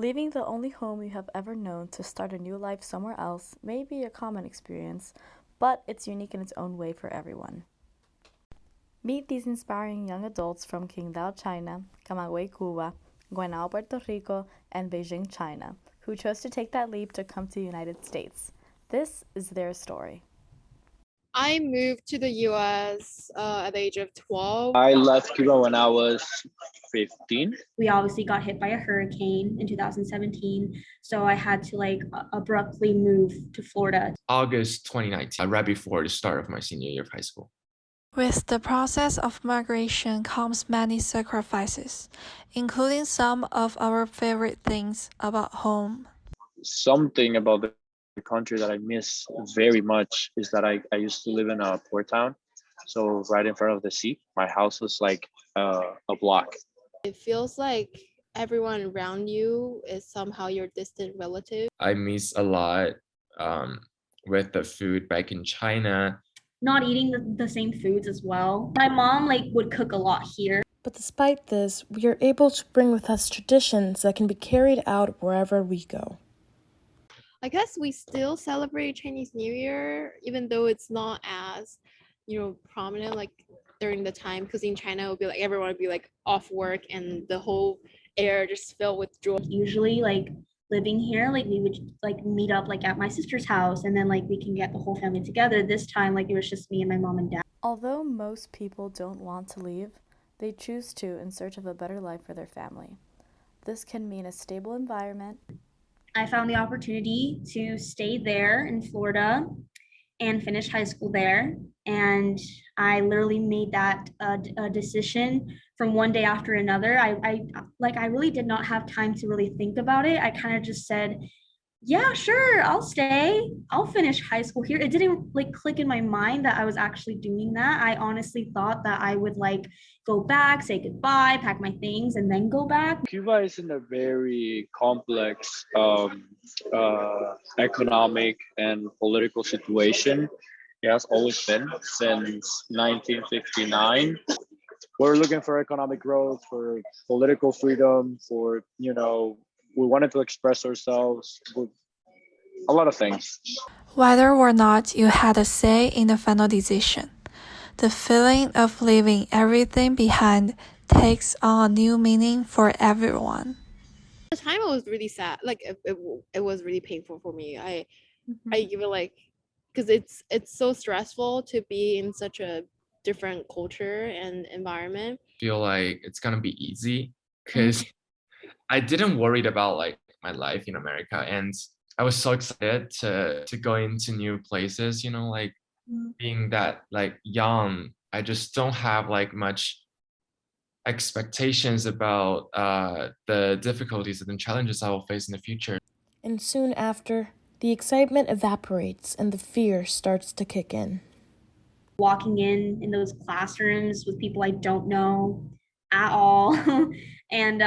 Leaving the only home you have ever known to start a new life somewhere else may be a common experience, but it's unique in its own way for everyone. Meet these inspiring young adults from Qingdao, China, Camagüey, Cuba, Guaynabo, Puerto Rico, and Beijing, China, who chose to take that leap to come to the United States. This is their story. I moved to the US at the age of 12. I left Cuba when I was 15. We obviously got hit by a hurricane in 2017, so I had to abruptly move to Florida. August 2019, right before the start of my senior year of high school. With the process of migration comes many sacrifices, including some of our favorite things about home. Something about the country that I miss very much is that I used to live in a port town, so right in front of the sea. My house was like a block. It feels like everyone around you is somehow your distant relative. I miss a lot with the food back in China. Not eating the same foods as well. My mom would cook a lot here. But despite this, we are able to bring with us traditions that can be carried out wherever we go. I guess we still celebrate Chinese New Year, even though it's not as, prominent like during the time. Because in China, it would be like everyone would be like off work and the whole air just filled with joy. Usually, living here, we would meet up at my sister's house, and then we can get the whole family together. This time, it was just me and my mom and dad. Although most people don't want to leave, they choose to in search of a better life for their family. This can mean a stable environment. I found the opportunity to stay there in Florida and finish high school there. And I literally made that a decision from one day after another. I really did not have time to really think about it. I kind of just said, yeah, sure, I'll stay. I'll finish high school here. It didn't click in my mind that I was actually doing that. I honestly thought that I would go back, say goodbye, pack my things, and then go back. Cuba is in a very complex economic and political situation. It has always been since 1959. We're looking for economic growth, for political freedom, for, we wanted to express ourselves with a lot of things. Whether or not you had a say in the final decision, the feeling of leaving everything behind takes on a new meaning for everyone. At the time, it was really sad. It was really painful for me. I even because it's so stressful to be in such a different culture and environment. I feel like it's gonna be easy because I didn't worry about my life in America, and I was so excited to go into new places, being that young, I just don't have much expectations about the difficulties and challenges I will face in the future. And soon after, the excitement evaporates and the fear starts to kick in. Walking in those classrooms with people I don't know at all. And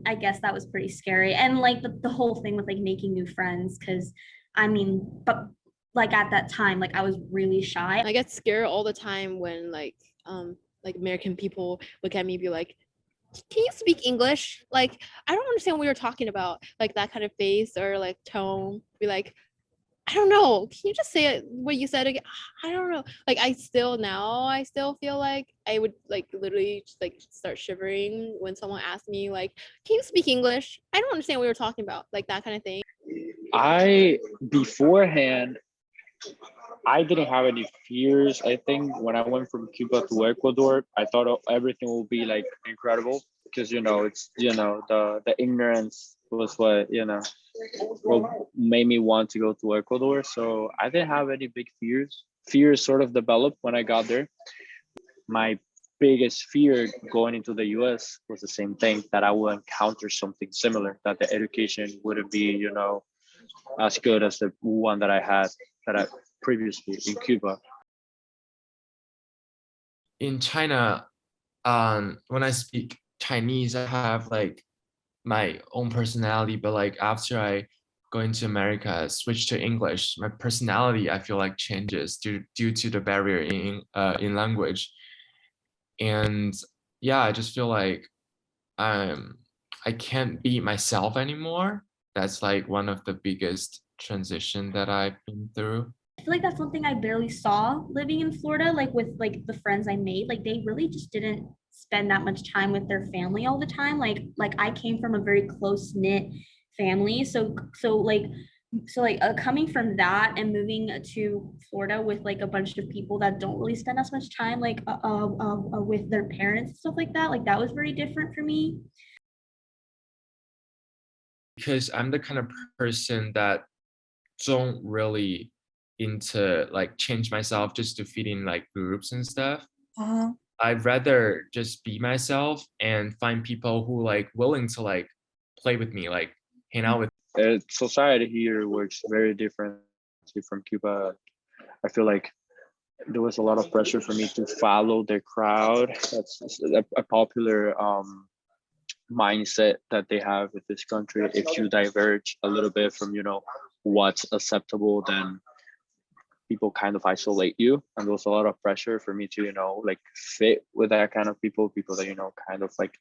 I guess that was pretty scary. And the whole thing with making new friends, because but at that time, I was really shy. I get scared all the time when American people look at me and be like, can you speak English? I don't understand what you're talking about. That kind of face or tone. Be like, I don't know. Can you just say what you said again? I don't know. I still feel like I would literally just start shivering when someone asks me can you speak English? I don't understand what you're talking about. That kind of thing. Beforehand, I didn't have any fears. I think when I went from Cuba to Ecuador, I thought everything would be incredible because it's the ignorance was what made me want to go to Ecuador. So I didn't have any big fears. Fears sort of developed when I got there. My biggest fear going into the US was the same thing, that I would encounter something similar, that the education wouldn't be, as good as the one that I previously in Cuba. In China, when I speak Chinese, I have my own personality, but after I go into America, switch to English, my personality I feel changes due to the barrier in language. And yeah, I just feel I can't be myself anymore. That's like one of the biggest transition that I've been through. I feel like that's one thing I barely saw living in Florida, like with like the friends I made, like they really just didn't spend that much time with their family all the time. Like I came from a very close knit family, so coming from that and moving to Florida with like a bunch of people that don't really spend as much time with their parents and stuff like that was very different for me. Because I'm the kind of person that don't really into like change myself just to fit in like groups and stuff. Uh-huh. I'd rather just be myself and find people who like willing to like play with me, like hang out with. Society here works very differently from Cuba. I feel like there was a lot of pressure for me to follow the crowd. That's a popular mindset that they have with this country. If you diverge a little bit from, what's acceptable, then people kind of isolate you. And there was a lot of pressure for me to, like fit with that kind of people that, kind of like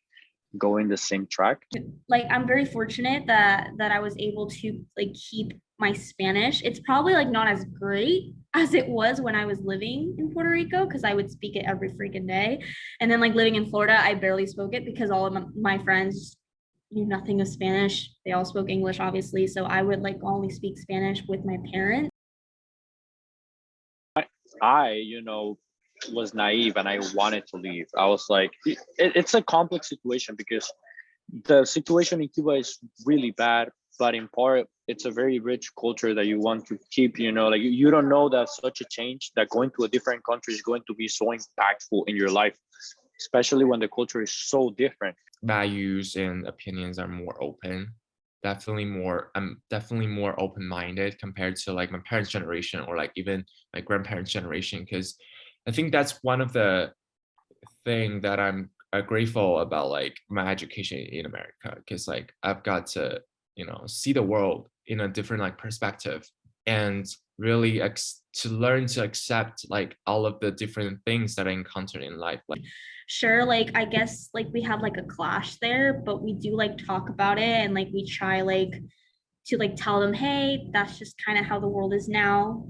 go in the same track. Like I'm very fortunate that I was able to like keep my Spanish. It's probably like not as great as it was when I was living in Puerto Rico because I would speak it every freaking day. And then like living in Florida, I barely spoke it because all of my friends knew nothing of Spanish. They all spoke English, obviously. So I would like only speak Spanish with my parents. I was naive and I wanted to leave. I was like, it's a complex situation because the situation in Cuba is really bad, but in part, it's a very rich culture that you want to keep. Like you don't know that such a change, that going to a different country is going to be so impactful in your life, especially when the culture is so different. Values and opinions are more open. I'm definitely more open-minded compared to like my parents' generation or like even my grandparents' generation, because I think that's one of the thing that I'm grateful about like my education in America, because like I've got to see the world in a different like perspective and really to learn to accept like all of the different things that I encountered in life. Like Sure, like I guess like we have like a clash there, but we do like talk about it and like we try like to like tell them, hey, that's just kind of how the world is now.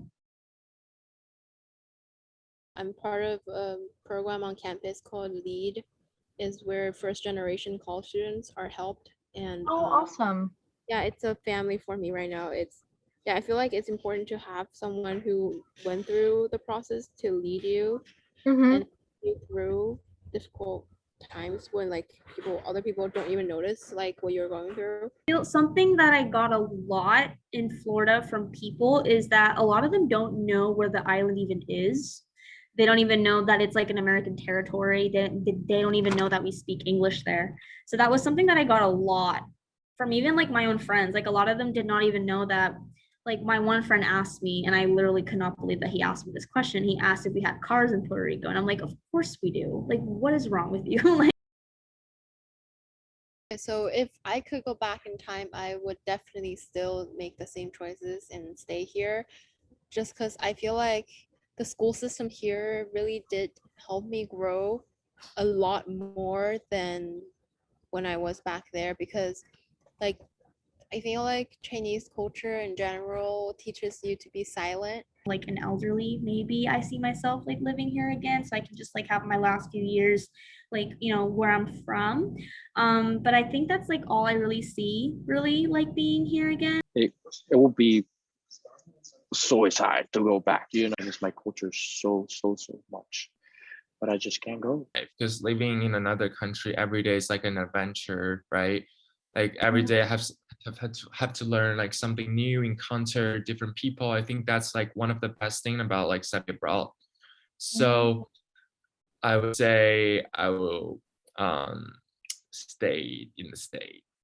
I'm part of a program on campus called LEAD, is where first generation college students are helped. And Awesome. yeah, it's a family for me right now. I feel like it's important to have someone who went through the process to lead you and you through difficult times when like other people don't even notice like what you're going through. Something that I got a lot in Florida from people is that a lot of them don't know where the island even is. They don't even know that it's like an American territory. They don't even know that we speak English there. So that was something that I got a lot from even like my own friends. Like a lot of them did not even know that. Like my one friend asked me, and I literally could not believe that he asked me this question. He asked if we had cars in Puerto Rico, and I'm like, of course we do. Like, what is wrong with you? Like, So if I could go back in time, I would definitely still make the same choices and stay here, just because I feel like the school system here really did help me grow a lot more than when I was back there, because like I feel like Chinese culture in general teaches you to be silent. like an elderly, maybe I see myself like living here again, so I can just like have my last few years like where I'm from. But I think that's like all I really see really like being here again. It will be suicide to go back. I miss my culture so much, but I just can't go. because living in another country every day is like an adventure, right? Like every day I have to learn like something new, encounter different people. I think that's like one of the best thing about like studying abroad. So I would say I will stay in the States.